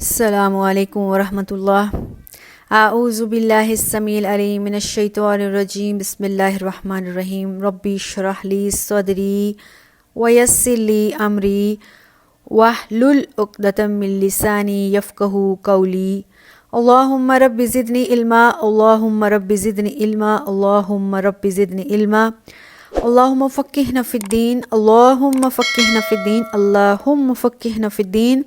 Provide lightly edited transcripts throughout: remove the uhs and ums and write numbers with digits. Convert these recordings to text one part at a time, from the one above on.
السلام علیکم ورحمۃ اللہ۔ اعوذ باللہ السمیع العلیم من الشیطان الرجیم، بسم اللہ الرحمن الرحیم۔ ربی اشرح لی صدری ویسر لی امری واحلل عقدۃ من لسانی یفقہوا قولی۔ اللہم رب زدنی علما، اللہم رب زدنی علما، اللہم رب زدنی علما۔ اللہم فقہنا فی الدین، اللہم فقہنا فی الدین، اللہم فقہنا فی الدین۔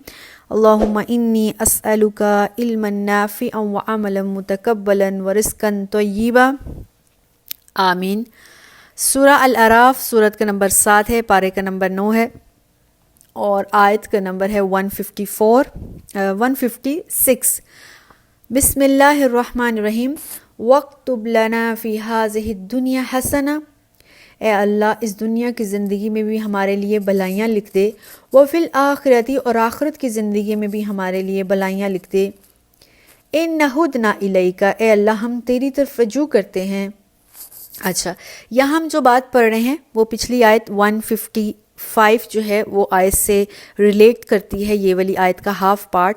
اللہم انی اسألک علما نافعا وعملا متقبلا ورزقا طیبا، آمین۔ سورہ الاعراف سورت کا نمبر 7 ہے، پارے کا نمبر 9 ہے اور آیت کا نمبر ہے 156۔ بسم اللہ الرحمن الرحیم۔ وَاکْتُبْ لَنَا فِی هَذِهِ الدُّنْیَا حَسَنَةً، اے اللہ اس دنیا کی زندگی میں بھی ہمارے لیے بھلائیاں لکھ دے، وَفِی الْآخِرَةِ اور آخرت کی زندگی میں بھی ہمارے لیے بھلائیاں لکھ دے۔ اِنَّ هُدْنَا إِلَيْکَ، اے اللہ ہم تیری طرف رجوع کرتے ہیں۔ اچھا، یہاں ہم جو بات پڑھ رہے ہیں وہ پچھلی آیت 155 جو ہے وہ آیت سے ریلیٹ کرتی ہے، یہ والی آیت کا ہاف پارٹ۔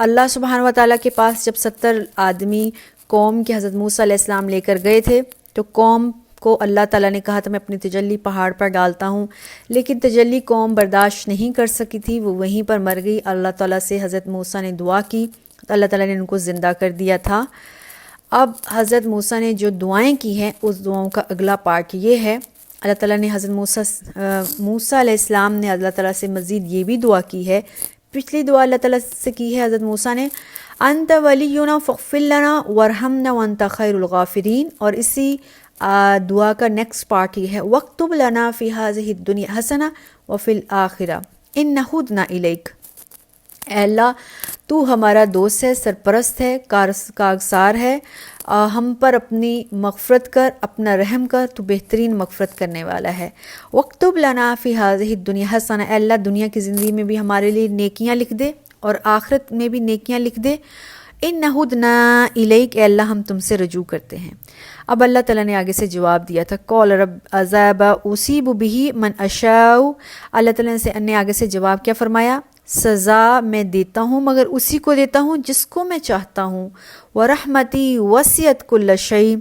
اللہ سبحانہ و تعالیٰ کے پاس جب 70 آدمی قوم کے حضرت موسیٰ علیہ السلام لے کر گئے تھے تو قوم کو اللہ تعالیٰ نے کہا تھا میں اپنی تجلی پہاڑ پر ڈالتا ہوں، لیکن تجلی قوم برداشت نہیں کر سکی تھی، وہ وہیں پر مر گئی۔ اللہ تعالیٰ سے حضرت موسیٰ نے دعا کی تو اللہ تعالیٰ نے ان کو زندہ کر دیا تھا۔ اب حضرت موسیٰ نے جو دعائیں کی ہیں اس دعاؤں کا اگلا پارٹ یہ ہے، اللہ تعالیٰ نے حضرت موسیٰ علیہ السلام نے اللہ تعالیٰ سے مزید یہ بھی دعا کی ہے، پچھلی دعا اللہ تعالیٰ سے کی ہے حضرت موسیٰ نے، انت ولینا فاغفر لنا وارحمنا وانت خیر الغافرین، اور اسی دعا کا نیکسٹ پارٹ یہ ہے وَاکْتُبْ لَنَا فِی هَذِهِ الدُّنْیَا حَسَنَةً وَفِی الْآخِرَةِ اِنَّ هُدْنَا إِلَيْکَ، اے اللہ تو ہمارا دوست ہے، سرپرست ہے، کارگزار ہے، ہم پر اپنی مغفرت کر، اپنا رحم کر، تو بہترین مغفرت کرنے والا ہے۔ وَاکْتُبْ لَنَا فِی هَذِهِ الدُّنْیَا حَسَنَةً، اے اللہ دنیا کی زندگی میں بھی ہمارے لیے نیکیاں لکھ دے اور آخرت میں بھی نیکیاں لکھ دے۔ اِنَّ هُدْنَا إِلَيْکَ، اے اللہ ہم تم سے رجوع کرتے ہیں۔ اب اللہ تعالیٰ نے آگے سے جواب دیا تھا، قَالَ رَبِّ عَذَابَ أُصِیبُ بِهِ مَنْ أَشَاءُ، اللہ تعالیٰ نے آگے سے جواب کیا فرمایا، سزا میں دیتا ہوں مگر اسی کو دیتا ہوں جس کو میں چاہتا ہوں، وَرَحْمَتِی وَسِعَتْ كُلَّ شَیْءٍ،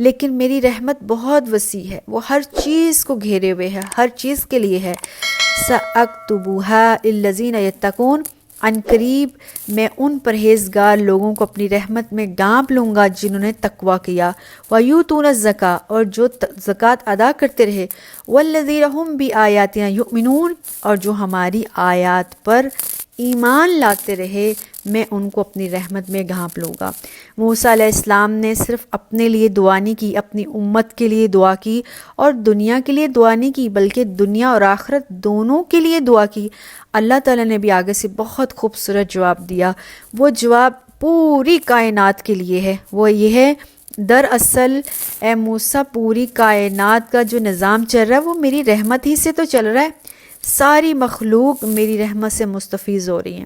لیکن میری رحمت بہت وسیع ہے، وہ ہر چیز کو گھیرے ہوئے ہے، ہر چیز کے لیے ہے۔ سَأَكْتُبُهَا لِلَّذِینَ یَتَّقُونَ، عن قریب میں ان پرہیزگار لوگوں کو اپنی رحمت میں ڈانپ لوں گا جنہوں نے تقویٰ کیا، وَیُؤْتُونَ الزَّکاۃَ، اور جو زکوٰۃ ادا کرتے رہے، وَالَّذِینَ هُم بِآیاتِنَا یُؤْمِنُونَ، اور جو ہماری آیات پر ایمان لاتے رہے، میں ان کو اپنی رحمت میں ڈھانپ لوں گا۔ موسیٰ علیہ السلام نے صرف اپنے لیے دعا نہیں کی، اپنی امت کے لیے دعا کی، اور دنیا کے لیے دعا نہیں کی بلکہ دنیا اور آخرت دونوں کے لیے دعا کی۔ اللہ تعالیٰ نے بھی آگے سے بہت خوبصورت جواب دیا، وہ جواب پوری کائنات کے لیے ہے، وہ یہ ہے، دراصل اے موسیٰ پوری کائنات کا جو نظام چل رہا ہے وہ میری رحمت ہی سے تو چل رہا ہے، ساری مخلوق میری رحمت سے مستفیض ہو رہی ہیں۔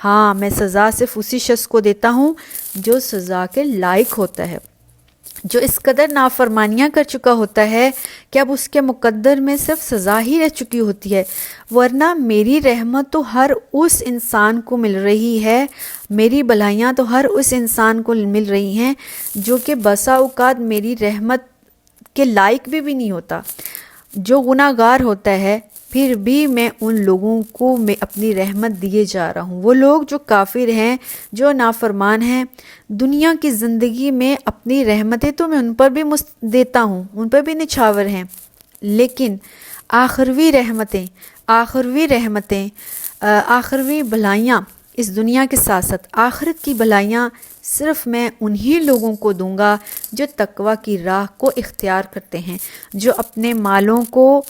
ہاں میں سزا صرف اسی شخص کو دیتا ہوں جو سزا کے لائق ہوتا ہے، جو اس قدر نافرمانیاں کر چکا ہوتا ہے کہ اب اس کے مقدر میں صرف سزا ہی رہ چکی ہوتی ہے، ورنہ میری رحمت تو ہر اس انسان کو مل رہی ہے، میری بھلائیاں تو ہر اس انسان کو مل رہی ہیں جو کہ بسا اوقات میری رحمت کے لائق بھی نہیں ہوتا، جو گناہ گار ہوتا ہے، پھر بھی میں ان لوگوں کو میں اپنی رحمت دیے جا رہا ہوں۔ وہ لوگ جو کافر ہیں، جو نافرمان ہیں، دنیا کی زندگی میں اپنی رحمتیں تو میں ان پر بھی دیتا ہوں، ان پر بھی نچھاور ہیں، لیکن آخروی رحمتیں، آخروی بھلائیاں اس دنیا کے ساتھ ساتھ آخرت کی بھلائیاں صرف میں انہی لوگوں کو دوں گا جو تقویٰ کی راہ کو اختیار کرتے ہیں، جو اپنے مالوں کو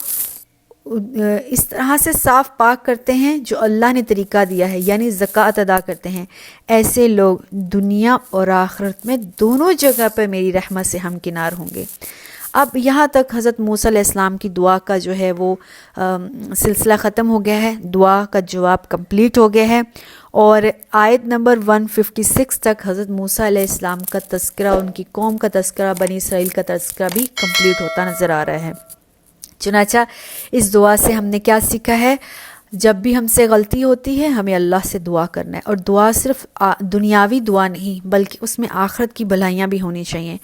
اس طرح سے صاف پاک کرتے ہیں جو اللہ نے طریقہ دیا ہے، یعنی زکوٰۃ ادا کرتے ہیں۔ ایسے لوگ دنیا اور آخرت میں دونوں جگہ پر میری رحمت سے ہمکنار ہوں گے۔ اب یہاں تک حضرت موسیٰ علیہ السلام کی دعا کا جو ہے وہ سلسلہ ختم ہو گیا ہے، دعا کا جواب کمپلیٹ ہو گیا ہے، اور آیت نمبر 156 تک حضرت موسیٰ علیہ السلام کا تذکرہ، ان کی قوم کا تذکرہ، بنی اسرائیل کا تذکرہ بھی کمپلیٹ ہوتا نظر آ رہا ہے۔ چنانچہ اس دعا سے ہم نے کیا سیکھا ہے، جب بھی ہم سے غلطی ہوتی ہے ہمیں اللہ سے دعا کرنا ہے، اور دعا صرف دنیاوی دعا نہیں بلکہ اس میں آخرت کی بھلائیاں بھی ہونی چاہیے،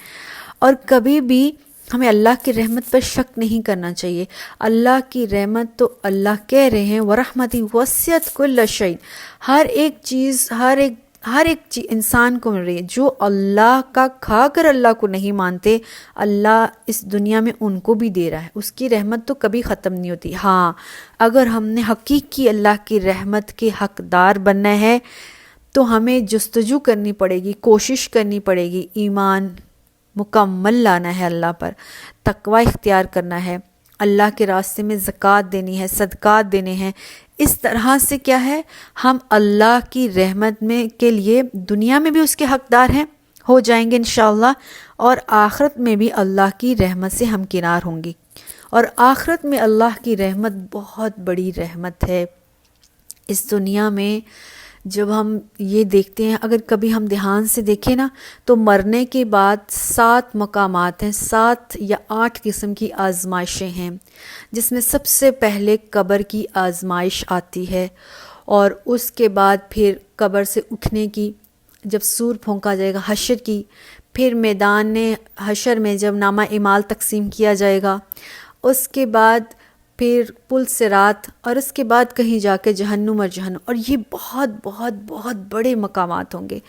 اور کبھی بھی ہمیں اللہ کی رحمت پر شک نہیں کرنا چاہیے۔ اللہ کی رحمت تو اللہ کہہ رہے ہیں وَرَحْمَتِي وَسِعَتْ كُلَّ شَيْءٍ، ہر ایک چیز انسان کو مل رہی ہے۔ جو اللہ کا کھا کر اللہ کو نہیں مانتے، اللہ اس دنیا میں ان کو بھی دے رہا ہے، اس کی رحمت تو کبھی ختم نہیں ہوتی۔ ہاں، اگر ہم نے حقیقی اللہ کی رحمت کے حقدار بننا ہے تو ہمیں جستجو کرنی پڑے گی، کوشش کرنی پڑے گی، ایمان مکمل لانا ہے اللہ پر، تقوی اختیار کرنا ہے، اللہ کے راستے میں زکوٰۃ دینی ہے، صدقات دینے ہیں۔ اس طرح سے کیا ہے، ہم اللہ کی رحمت میں کے لیے دنیا میں بھی اس کے حقدار ہیں، ہو جائیں گے انشاءاللہ، اور آخرت میں بھی اللہ کی رحمت سے ہمکنار ہوں گی۔ اور آخرت میں اللہ کی رحمت بہت بڑی رحمت ہے۔ اس دنیا میں جب ہم یہ دیکھتے ہیں، اگر کبھی ہم دھیان سے دیکھیں نا، تو مرنے کے بعد 7 مقامات ہیں، 7 یا 8 قسم کی آزمائشیں ہیں، جس میں سب سے پہلے قبر کی آزمائش آتی ہے، اور اس کے بعد پھر قبر سے اٹھنے کی، جب سور پھونکا جائے گا، حشر کی، پھر میدان حشر میں جب نامہ اعمال تقسیم کیا جائے گا، اس کے بعد پھر پل صراط، اور اس کے بعد کہیں جا کے جہنم اور جہنم، اور یہ بہت بہت بہت بڑے مقامات ہوں گے۔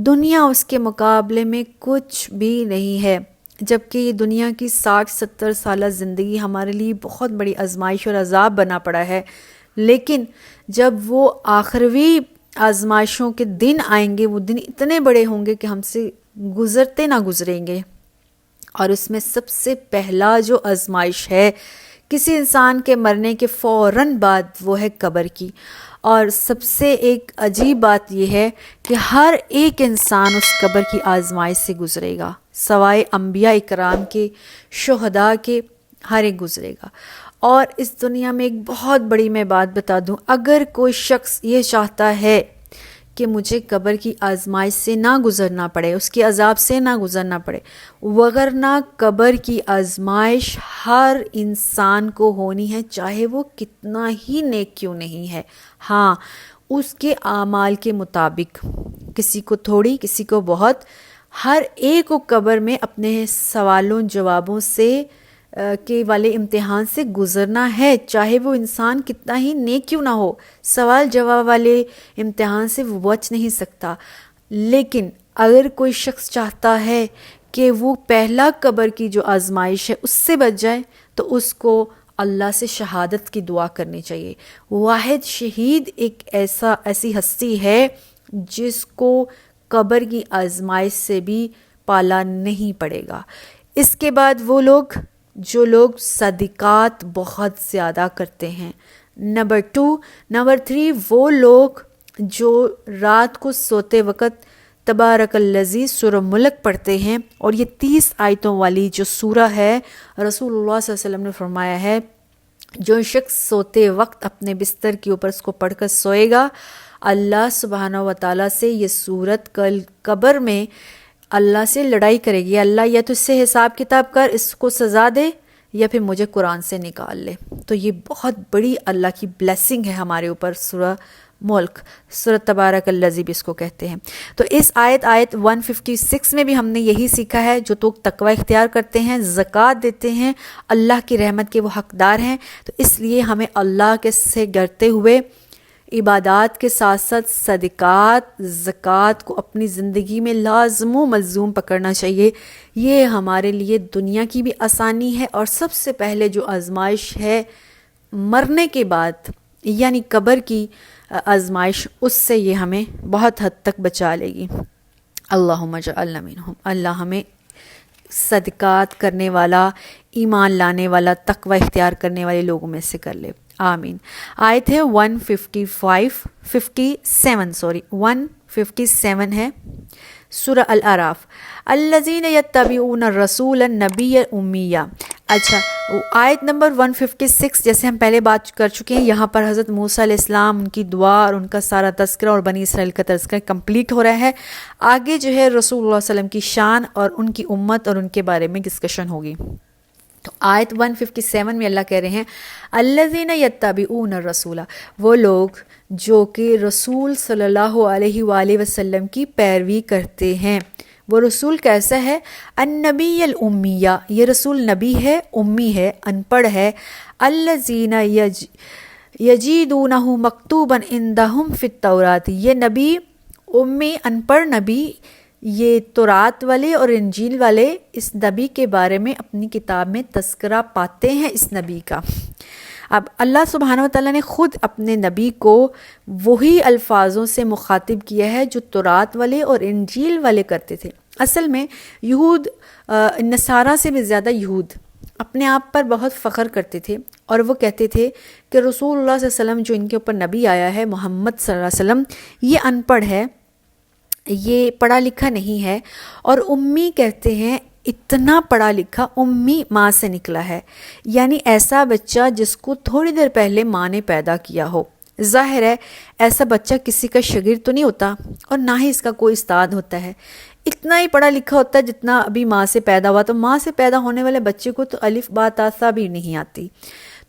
دنیا اس کے مقابلے میں کچھ بھی نہیں ہے، جبکہ یہ دنیا کی 60-70 سالہ زندگی ہمارے لیے بہت بڑی آزمائش اور عذاب بنا پڑا ہے، لیکن جب وہ آخروی آزمائشوں کے دن آئیں گے، وہ دن اتنے بڑے ہوں گے کہ ہم سے گزرتے نہ گزریں گے۔ اور اس میں سب سے پہلا جو آزمائش ہے کسی انسان کے مرنے کے فوراً بعد، وہ ہے قبر کی۔ اور سب سے ایک عجیب بات یہ ہے کہ ہر ایک انسان اس قبر کی آزمائش سے گزرے گا، سوائے انبیاء اکرام کے، شہداء کے، ہر ایک گزرے گا۔ اور اس دنیا میں ایک بہت بڑی میں بات بتا دوں، اگر کوئی شخص یہ چاہتا ہے کہ مجھے قبر کی آزمائش سے نہ گزرنا پڑے، اس کے عذاب سے نہ گزرنا پڑے، وگرنہ قبر کی آزمائش ہر انسان کو ہونی ہے، چاہے وہ کتنا ہی نیک کیوں نہیں ہے۔ ہاں، اس کے اعمال کے مطابق، کسی کو تھوڑی، کسی کو بہت، ہر ایک کو قبر میں اپنے سوالوں جوابوں سے کے والے امتحان سے گزرنا ہے، چاہے وہ انسان کتنا ہی نیک کیوں نہ ہو۔ سوال جواب والے امتحان سے وہ بچ نہیں سکتا۔ لیکن اگر کوئی شخص چاہتا ہے کہ وہ پہلا قبر کی جو آزمائش ہے اس سے بچ جائے، تو اس کو اللہ سے شہادت کی دعا کرنی چاہیے۔ واحد شہید ایک ایسی ہستی ہے جس کو قبر کی آزمائش سے بھی پالا نہیں پڑے گا۔ اس کے بعد وہ لوگ جو لوگ صدقات بہت زیادہ کرتے ہیں۔ نمبر 3 وہ لوگ جو رات کو سوتے وقت تبارک الذی سورہ ملک پڑھتے ہیں، اور یہ 30 آیتوں والی جو سورہ ہے، رسول اللہ صلی اللہ علیہ وسلم نے فرمایا ہے جو شخص سوتے وقت اپنے بستر کے اوپر اس کو پڑھ کر سوئے گا، اللہ سبحانہ و تعالیٰ سے یہ سورت کل قبر میں اللہ سے لڑائی کرے گی، اللہ یا تو اس سے حساب کتاب کر، اس کو سزا دے، یا پھر مجھے قرآن سے نکال لے۔ تو یہ بہت بڑی اللہ کی بلیسنگ ہے ہمارے اوپر، سورہ ملک، سورہ تبارک الذی بھی اس کو کہتے ہیں۔ تو اس آیت 156 میں بھی ہم نے یہی سیکھا ہے، جو تو تقوی اختیار کرتے ہیں، زکوٰۃ دیتے ہیں، اللہ کی رحمت کے وہ حقدار ہیں۔ تو اس لیے ہمیں اللہ کے سے ڈرتے ہوئے عبادات کے ساتھ ساتھ صدقات، زکوٰۃ کو اپنی زندگی میں لازم و ملزوم پکڑنا چاہیے۔ یہ ہمارے لیے دنیا کی بھی آسانی ہے، اور سب سے پہلے جو آزمائش ہے مرنے کے بعد، یعنی قبر کی آزمائش، اس سے یہ ہمیں بہت حد تک بچا لے گی۔ اللہم اجعلنا منہم، اللہ ہمیں صدقات کرنے والا، ایمان لانے والا، تقوی اختیار کرنے والے لوگوں میں سے کر لے، آمین۔ آیت ہے 157 ہے، سورہ الاعراف، الذین یتبعون الرسول النبی الامیہ۔ اچھا، آیت نمبر 156 جیسے ہم پہلے بات کر چکے ہیں، یہاں پر حضرت موسیٰ علیہ السلام، ان کی دعا اور ان کا سارا تذکرہ اور بنی اسرائیل کا تذکرہ کمپلیٹ ہو رہا ہے۔ آگے جو ہے رسول اللہ صلی اللہ علیہ وسلم کی شان اور ان کی امت اور ان کے بارے میں ڈسکشن ہوگی۔ تو آیت 157 میں اللہ کہہ رہے ہیں الذین یتبعون الرسول، وہ لوگ جو کہ رسول صلی اللہ علیہ وآلہ وسلم کی پیروی کرتے ہیں۔ وہ رسول کیسا ہے؟ النبی الامیہ، یہ رسول نبی ہے، امی ہے، ان پڑھ ہے۔ الذین یجدونہ مکتوبا عندہم فی التوراۃ، یہ نبی امی ان پڑھ نبی یہ تورات والے اور انجیل والے اس نبی کے بارے میں اپنی کتاب میں تذکرہ پاتے ہیں اس نبی کا۔ اب اللہ سبحانہ وتعالیٰ نے خود اپنے نبی کو وہی الفاظوں سے مخاطب کیا ہے جو تورات والے اور انجیل والے کرتے تھے۔ اصل میں یہود، نصارہ سے بھی زیادہ یہود اپنے آپ پر بہت فخر کرتے تھے، اور وہ کہتے تھے کہ رسول اللہ صلی اللہ علیہ وسلم جو ان کے اوپر نبی آیا ہے محمد صلی اللہ علیہ وسلم، یہ ان پڑھ ہے، یہ پڑھا لکھا نہیں ہے۔ اور امی کہتے ہیں اتنا پڑھا لکھا، امی ماں سے نکلا ہے، یعنی ایسا بچہ جس کو تھوڑی دیر پہلے ماں نے پیدا کیا ہو۔ ظاہر ہے ایسا بچہ کسی کا شاگرد تو نہیں ہوتا، اور نہ ہی اس کا کوئی استاد ہوتا ہے، اتنا ہی پڑھا لکھا ہوتا ہے جتنا ابھی ماں سے پیدا ہوا۔ تو ماں سے پیدا ہونے والے بچے کو تو الف با تا سا بھی نہیں آتی۔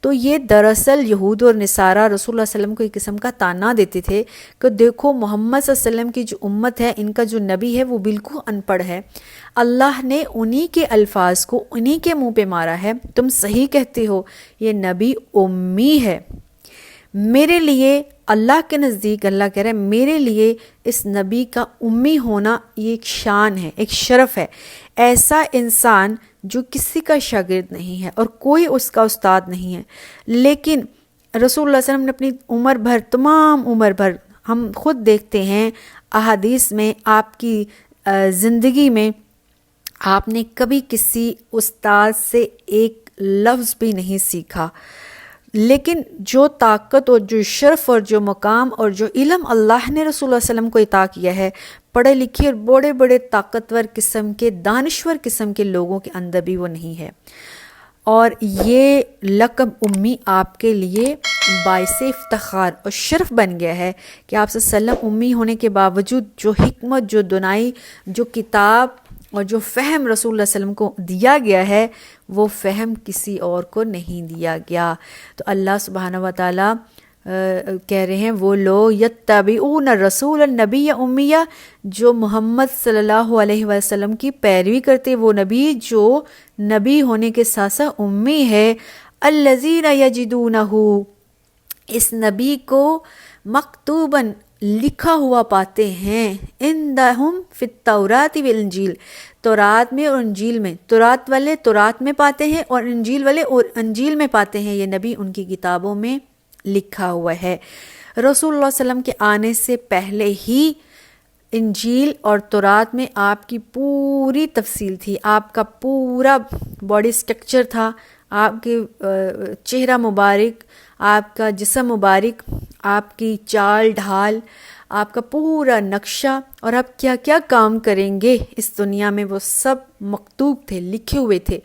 تو یہ دراصل یہود اور نصارہ رسول اللہ صلی اللہ علیہ وسلم کو ایک قسم کا طعنہ دیتے تھے کہ دیکھو محمد صلی اللہ علیہ وسلم کی جو امت ہے، ان کا جو نبی ہے وہ بالکل ان پڑھ ہے، اللہ نے انہی کے الفاظ کو انہی کے منہ پہ مارا ہے، تم صحیح کہتے ہو یہ نبی امی ہے۔ میرے لیے اللہ کے نزدیک اللہ کہہ رہا ہے میرے لیے اس نبی کا امی ہونا یہ ایک شان ہے، ایک شرف ہے۔ ایسا انسان جو کسی کا شاگرد نہیں ہے اور کوئی اس کا استاد نہیں ہے، لیکن رسول اللہ صلی اللہ علیہ وسلم نے اپنی عمر بھر، تمام عمر بھر، ہم خود دیکھتے ہیں احادیث میں، آپ کی زندگی میں آپ نے کبھی کسی استاد سے ایک لفظ بھی نہیں سیکھا، لیکن جو طاقت اور جو شرف اور جو مقام اور جو علم اللہ نے رسول اللہ علیہ وسلم کو عطا کیا ہے، پڑھے لکھے اور بڑے بڑے طاقتور قسم کے، دانشور قسم کے لوگوں کے اندر بھی وہ نہیں ہے۔ اور یہ لقب امی آپ کے لیے باعث افتخار اور شرف بن گیا ہے کہ آپ صلی اللہ علیہ وسلم امی ہونے کے باوجود جو حکمت، جو دنائی، جو کتاب اور جو فہم رسول اللہ علیہ وسلم کو دیا گیا ہے، وہ فہم کسی اور کو نہیں دیا گیا۔ تو اللہ سبحانہ و تعالیٰ کہہ رہے ہیں وہ لوگ یتبعون الرسول النبی امیہ، جو محمد صلی اللہ علیہ وسلم کی پیروی کرتے، وہ نبی جو نبی ہونے کے ساتھ ساتھ امی ہے۔ الذین یجدونہ، اس نبی کو مکتوباً لکھا ہوا پاتے ہیں، عندہم فی التوراۃ والانجیل، تورات میں اور انجیل میں، تورات والے تورات میں پاتے ہیں اور انجیل والے اور انجیل میں پاتے ہیں، یہ نبی ان کی کتابوں میں لکھا ہوا ہے۔ رسول اللہ صلی اللہ علیہ وسلم کے آنے سے پہلے ہی انجیل اور تورات میں آپ کی پوری تفصیل تھی، آپ کا پورا باڈی سٹرکچر تھا، آپ کے چہرہ مبارک، آپ کا جسم مبارک، آپ کی چال ڈھال، آپ کا پورا نقشہ، اور آپ کیا کیا کام کریں گے اس دنیا میں، وہ سب مکتوب تھے، لکھے ہوئے تھے۔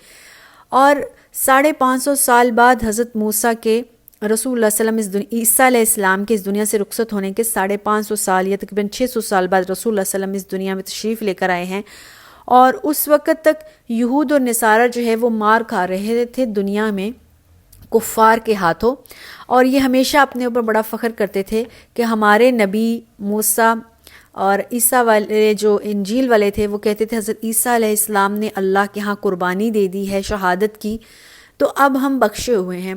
اور 550 سال بعد حضرت موسیٰ کے، رسول اللہ صلی اللہ علیہ وسلم عیسیٰ علیہ السلام کے اس دنیا سے رخصت ہونے کے 550 سال یا تقریباً 600 سال بعد رسول اللہ صلی اللہ علیہ وسلم اس دنیا میں تشریف لے کر آئے ہیں، اور اس وقت تک یہود اور نصارہ جو ہے وہ مار کھا رہے تھے دنیا میں کفار کے ہاتھوں، اور یہ ہمیشہ اپنے اوپر بڑا فخر کرتے تھے کہ ہمارے نبی موسیٰ اور عیسیٰ والے جو انجیل والے تھے، وہ کہتے تھے حضرت عیسیٰ علیہ السلام نے اللہ کے ہاں قربانی دے دی ہے، شہادت کی، تو اب ہم بخشے ہوئے ہیں۔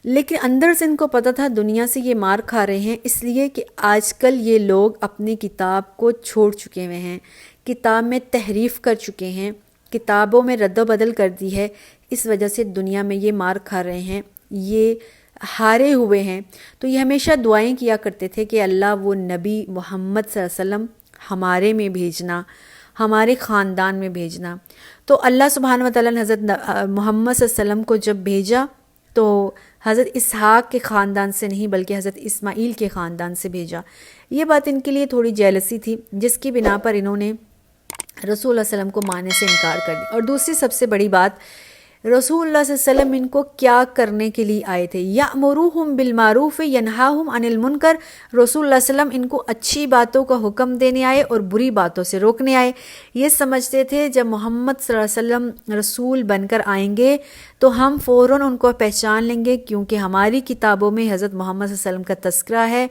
لیکن اندر سے ان کو پتہ تھا دنیا سے یہ مار کھا رہے ہیں، اس لیے کہ آج کل یہ لوگ اپنی کتاب کو چھوڑ چکے ہوئے ہیں، کتاب میں تحریف کر چکے ہیں، کتابوں میں رد و بدل کر دی ہے، اس وجہ سے دنیا میں یہ مار کھا رہے ہیں، یہ ہارے ہوئے ہیں۔ تو یہ ہمیشہ دعائیں کیا کرتے تھے کہ اللہ وہ نبی محمد صلی اللہ علیہ وسلم ہمارے میں بھیجنا، ہمارے خاندان میں بھیجنا۔ تو اللہ سبحانہ و تعالیٰ نے حضرت محمد صلی اللہ علیہ وسلم کو جب بھیجا تو حضرت اسحاق کے خاندان سے نہیں بلکہ حضرت اسماعیل کے خاندان سے بھیجا۔ یہ بات ان کے لیے تھوڑی جیلسی تھی، جس کی بنا پر انہوں نے رسول اللہ صلی اللہ علیہ وسلم کو ماننے سے انکار کر دیا۔ اور دوسری سب سے بڑی بات، رسول اللہ صلی اللہ علیہ وسلم ان کو کیا کرنے کے لیے آئے تھے؟ یأمرہم بالمعروف ینہاہم عن المنکر، رسول اللہ صلی اللہ علیہ وسلم ان کو اچھی باتوں کا حکم دینے آئے اور بری باتوں سے روکنے آئے۔ یہ سمجھتے تھے جب محمد صلی اللہ علیہ وسلم رسول بن کر آئیں گے تو ہم فوراً ان کو پہچان لیں گے، کیونکہ ہماری کتابوں میں حضرت محمد صلی اللہ علیہ وسلم کا تذکرہ ہے،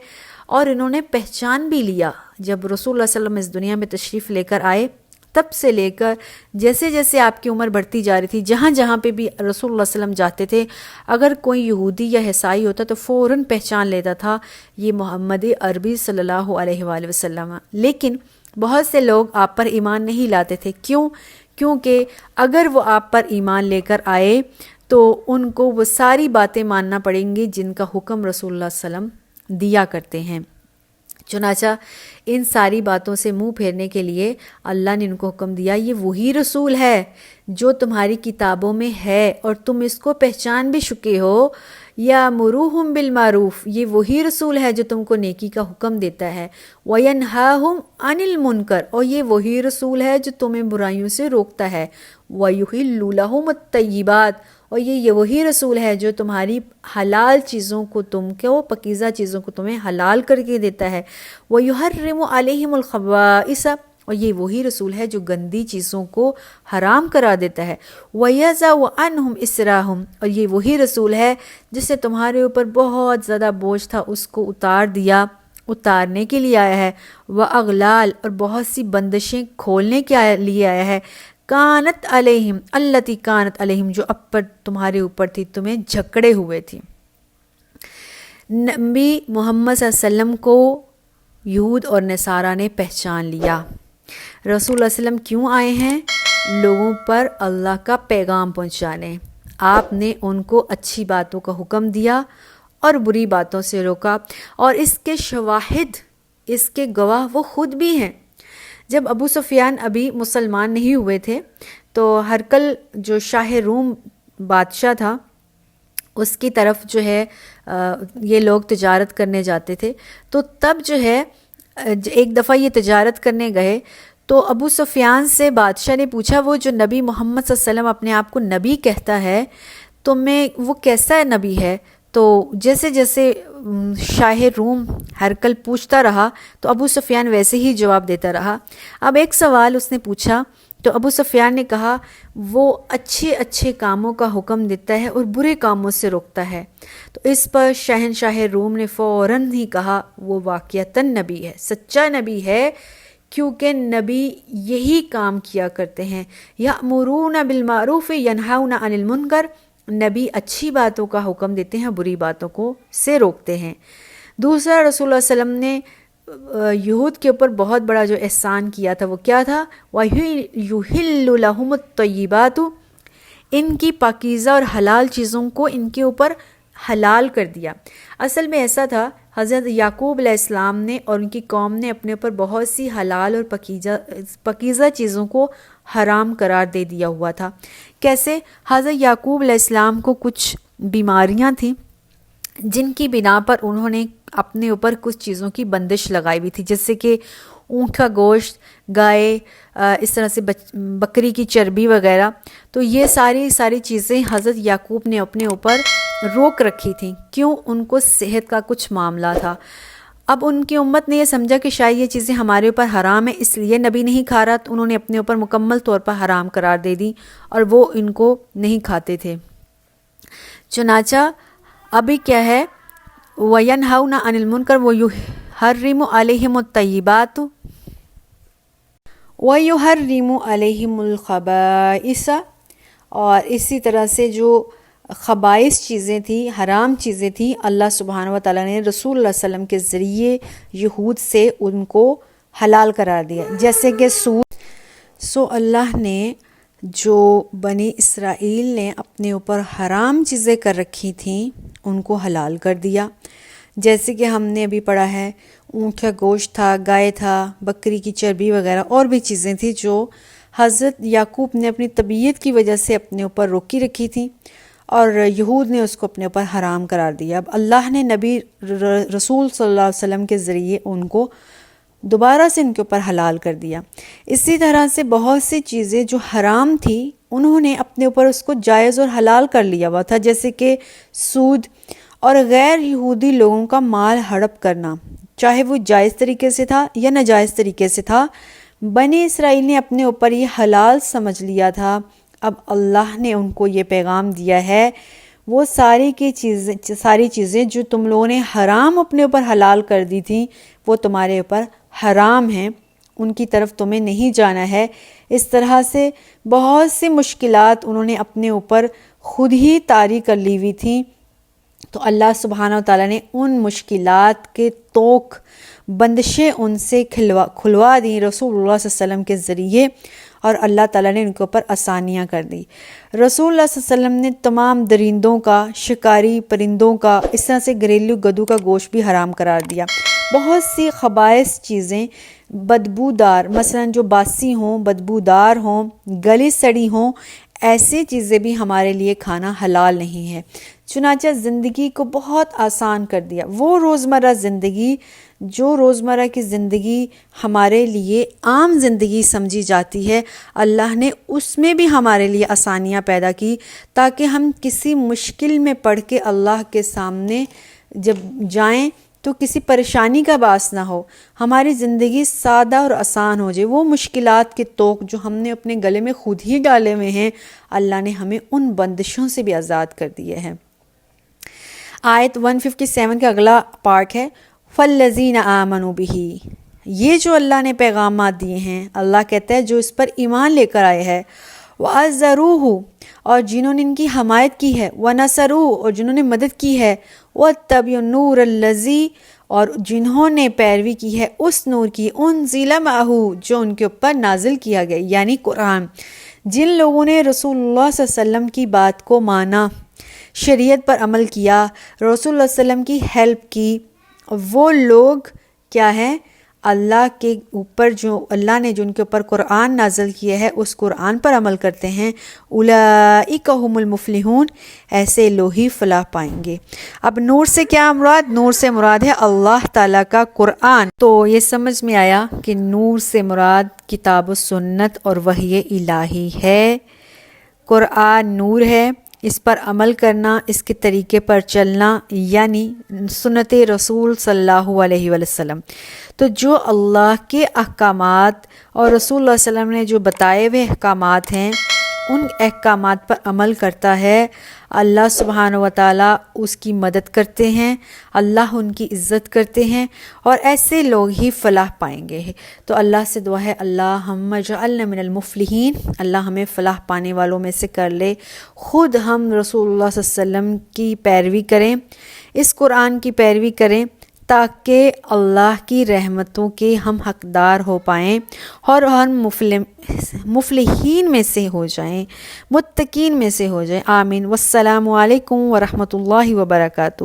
اور انہوں نے پہچان بھی لیا۔ جب رسول اللہ صلی اللہ علیہ وسلم اس دنیا میں تشریف لے کر آئے تب سے لے کر جیسے جیسے آپ کی عمر بڑھتی جا رہی تھی، جہاں جہاں پہ بھی رسول اللہ صلی اللہ علیہ وسلم جاتے تھے، اگر کوئی یہودی یا عیسائی ہوتا تو فوراً پہچان لیتا تھا یہ محمد عربی صلی اللہ علیہ وآلہ وسلم۔ لیکن بہت سے لوگ آپ پر ایمان نہیں لاتے تھے۔ کیوں؟ کیونکہ اگر وہ آپ پر ایمان لے کر آئے تو ان کو وہ ساری باتیں ماننا پڑیں گی جن کا حکم رسول اللہ صلی اللہ علیہ وسلم دیا کرتے ہیں۔ چنانچہ ان ساری باتوں سے منہ پھیرنے کے لیے اللہ نے ان کو حکم دیا، یہ وہی رسول ہے جو تمہاری کتابوں میں ہے اور تم اس کو پہچان بھی چکے ہو۔ یامرہم بالمعروف، یہ وہی رسول ہے جو تم کو نیکی کا حکم دیتا ہے۔ وینہاہم عن المنکر، اور یہ وہی رسول ہے جو تمہیں برائیوں سے روکتا ہے۔ ویحل لہم الطیبات، اور یہ وہی رسول ہے جو تمہاری حلال چیزوں کو پاکیزہ چیزوں کو تمہیں حلال کر کے دیتا ہے۔ وَيُحَرِّمُ عَلَيْهِمُ الْخَبَائِثَ، اور یہ وہی رسول ہے جو گندی چیزوں کو حرام کرا دیتا ہے۔ وَيَضَعُ عَنْهُمْ إِصْرَهُمْ، اور یہ وہی رسول ہے جس نے تمہارے اوپر بہت زیادہ بوجھ تھا اس کو اتارنے کے لیے آیا ہے۔ وَأَغْلَالَ، اور بہت سی بندشیں کھولنے کے لیے آیا ہے۔ کانت علیہم التی کانت علیہم، جو اب پر تمہارے اوپر تھی، تمہیں جھکڑے ہوئے تھی۔ نبی محمد صلی اللہ علیہ وسلم کو یہود اور نصارہ نے پہچان لیا۔ رسول اللہ صلی اللہ علیہ وسلم کیوں آئے ہیں؟ لوگوں پر اللہ کا پیغام پہنچانے۔ آپ نے ان کو اچھی باتوں کا حکم دیا اور بری باتوں سے روکا، اور اس کے شواہد، اس کے گواہ وہ خود بھی ہیں۔ جب ابو سفیان ابھی مسلمان نہیں ہوئے تھے تو ہرقل جو شاہ روم بادشاہ تھا اس کی طرف جو ہے یہ لوگ تجارت کرنے جاتے تھے، تو تب جو ہے ایک دفعہ یہ تجارت کرنے گئے تو ابو سفیان سے بادشاہ نے پوچھا، وہ جو نبی محمد صلی اللہ علیہ وسلم اپنے آپ کو نبی کہتا ہے تو وہ کیسا نبی ہے؟ تو جیسے جیسے شاہ روم ہرقل پوچھتا رہا تو ابو سفیان ویسے ہی جواب دیتا رہا۔ اب ایک سوال اس نے پوچھا تو ابو سفیان نے کہا وہ اچھے اچھے کاموں کا حکم دیتا ہے اور برے کاموں سے روکتا ہے۔ تو اس پر شہنشاہ روم نے فوراً ہی کہا وہ واقعتاً نبی ہے، سچا نبی ہے، کیونکہ نبی یہی کام کیا کرتے ہیں۔ یأمرون بالمعروف ینہون عن المنکر، نبی اچھی باتوں کا حکم دیتے ہیں، بری باتوں کو سے روکتے ہیں۔ دوسرا، رسول اللہ صلی اللہ علیہ وسلم نے یہود کے اوپر بہت بڑا جو احسان کیا تھا وہ کیا تھا؟ وَيُحِلُّ لَهُمُ الطَّيِّبَاتُ، ان کی پاکیزہ اور حلال چیزوں کو ان کے اوپر حلال کر دیا۔ اصل میں ایسا تھا، حضرت یعقوب علیہ السلام نے اور ان کی قوم نے اپنے اوپر بہت سی حلال اور پاکیزہ چیزوں کو حرام قرار دے دیا ہوا تھا۔ کیسے؟ حضرت یعقوب علیہ السلام کو کچھ بیماریاں تھیں جن کی بنا پر انہوں نے اپنے اوپر کچھ چیزوں کی بندش لگائی ہوئی تھی، جیسے کہ اونٹ کا گوشت، گائے، اس طرح سے بکری کی چربی وغیرہ۔ تو یہ ساری چیزیں حضرت یعقوب نے اپنے اوپر روک رکھی تھیں۔ کیوں؟ ان کو صحت کا کچھ معاملہ تھا۔ اب ان کی امت نے یہ سمجھا کہ شاید یہ چیزیں ہمارے اوپر حرام ہیں، اس لیے نبی نہیں کھا رہا، تو انہوں نے اپنے اوپر مکمل طور پر حرام قرار دے دی اور وہ ان کو نہیں کھاتے تھے۔ چنانچہ ابھی کیا ہے؟ وَيَنْهَوْنَ عَنِ الْمُنْكَرِ وَيُحَرِّمُ عَلَيْهِمُ الطَّيِّبَاتُ وَيُحَرِّمُ عَلَيْهِمُ الْخَبَائِثَ، اور اسی طرح سے جو خبائث چیزیں تھیں، حرام چیزیں تھیں، اللہ سبحانہ و تعالیٰ نے رسول اللہ صلی اللہ علیہ وسلم کے ذریعے یہود سے ان کو حلال قرار دیا، جیسے کہ سود۔ اللہ نے جو بنی اسرائیل نے اپنے اوپر حرام چیزیں کر رکھی تھیں ان کو حلال کر دیا، جیسے کہ ہم نے ابھی پڑھا ہے اونٹ کا گوشت تھا، گائے تھا، بکری کی چربی وغیرہ اور بھی چیزیں تھیں جو حضرت یعقوب نے اپنی طبیعت کی وجہ سے اپنے اوپر روکی رکھی تھیں اور یہود نے اس کو اپنے اوپر حرام قرار دیا۔ اب اللہ نے نبی رسول صلی اللہ علیہ وسلم کے ذریعے ان کو دوبارہ سے ان کے اوپر حلال کر دیا۔ اسی طرح سے بہت سی چیزیں جو حرام تھی انہوں نے اپنے اوپر اس کو جائز اور حلال کر لیا ہوا تھا، جیسے کہ سود اور غیر یہودی لوگوں کا مال ہڑپ کرنا، چاہے وہ جائز طریقے سے تھا یا ناجائز طریقے سے تھا۔ بنی اسرائیل نے اپنے اوپر یہ حلال سمجھ لیا تھا۔ اب اللہ نے ان کو یہ پیغام دیا ہے، وہ ساری چیزیں جو تم لوگوں نے حرام اپنے اوپر حلال کر دی تھیں وہ تمہارے اوپر حرام ہیں، ان کی طرف تمہیں نہیں جانا ہے۔ اس طرح سے بہت سی مشکلات انہوں نے اپنے اوپر خود ہی طاری کر لی ہوئی تھیں، تو اللہ سبحانہ و تعالیٰ نے ان مشکلات کے توق بندشیں ان سے کھلوا دیں رسول اللہ صلی اللہ علیہ وسلم کے ذریعے، اور اللہ تعالیٰ نے ان کے اوپر آسانیاں کر دی۔ رسول اللہ صلی اللہ علیہ وسلم نے تمام درندوں کا، شکاری پرندوں کا، اس طرح سے گھریلو گدو کا گوشت بھی حرام قرار دیا۔ بہت سی خبائث چیزیں بدبودار، مثلا جو باسی ہوں، بدبودار ہوں، گلی سڑی ہوں، ایسی چیزیں بھی ہمارے لیے کھانا حلال نہیں ہے۔ چنانچہ زندگی کو بہت آسان کر دیا۔ وہ روزمرہ زندگی جو روزمرہ کی زندگی ہمارے لیے عام زندگی سمجھی جاتی ہے، اللہ نے اس میں بھی ہمارے لیے آسانیاں پیدا کی، تاکہ ہم کسی مشکل میں پڑ کے اللہ کے سامنے جب جائیں تو کسی پریشانی کا باعث نہ ہو، ہماری زندگی سادہ اور آسان ہو جائے۔ وہ مشکلات کے توق جو ہم نے اپنے گلے میں خود ہی ڈالے ہوئے ہیں، اللہ نے ہمیں ان بندشوں سے بھی آزاد کر دیے ہیں۔ آیت 157 کا اگلا پارٹ ہے فَالَّذِينَ آمَنُوا بِهِ، یہ جو اللہ نے پیغامات دیے ہیں، اللہ کہتا ہے جو اس پر ایمان لے کر آئے ہیں، وَعَزَّرُوهُ، اور جنہوں نے ان کی حمایت کی ہے، وَنَصَرُوهُ، اور جنہوں نے مدد کی ہے، وَاتَّبِعُوا النُّورَ الَّذِي، اور جنہوں نے پیروی کی ہے اس نور کی، أُنزِلَ مَعَهُ، جو ان کے اوپر نازل کیا گیا، یعنی قرآن۔ جن لوگوں نے رسول اللہ صلی اللہ علیہ وسلم کی بات کو مانا، شریعت پر عمل کیا، رسول اللہ صلی اللہ علیہ وسلم کی ہیلپ کی، وہ لوگ کیا ہیں؟ اللہ کے اوپر جو اللہ نے جو ان کے اوپر قرآن نازل کیا ہے اس قرآن پر عمل کرتے ہیں، اولئک هم المفلحون، ایسے لوگ ہی فلاح پائیں گے۔ اب نور سے کیا مراد؟ نور سے مراد ہے اللہ تعالیٰ کا قرآن۔ تو یہ سمجھ میں آیا کہ نور سے مراد کتاب و سنت اور وحی الہی ہے۔ قرآن نور ہے، اس پر عمل کرنا، اس کے طریقے پر چلنا، یعنی سنت رسول صلی اللہ علیہ وسلم۔ تو جو اللہ کے احکامات اور رسول اللہ صلی اللہ علیہ وسلم نے جو بتائے ہوئے احکامات ہیں، ان احکامات پر عمل کرتا ہے، اللہ سبحانہ و تعالیٰ اس کی مدد کرتے ہیں، اللہ ان کی عزت کرتے ہیں، اور ایسے لوگ ہی فلاح پائیں گے۔ تو اللہ سے دعا ہے اللہم اجعلنا من المفلحین، اللہ ہمیں فلاح پانے والوں میں سے کر لے۔ خود ہم رسول اللہ صلی اللہ علیہ وسلم کی پیروی کریں، اس قرآن کی پیروی کریں، تاکہ اللہ کی رحمتوں کے ہم حقدار ہو پائیں اور ہم مفلحین میں سے ہو جائیں، متقین میں سے ہو جائیں۔ آمین۔ والسلام علیکم ورحمۃ اللہ وبرکاتہ۔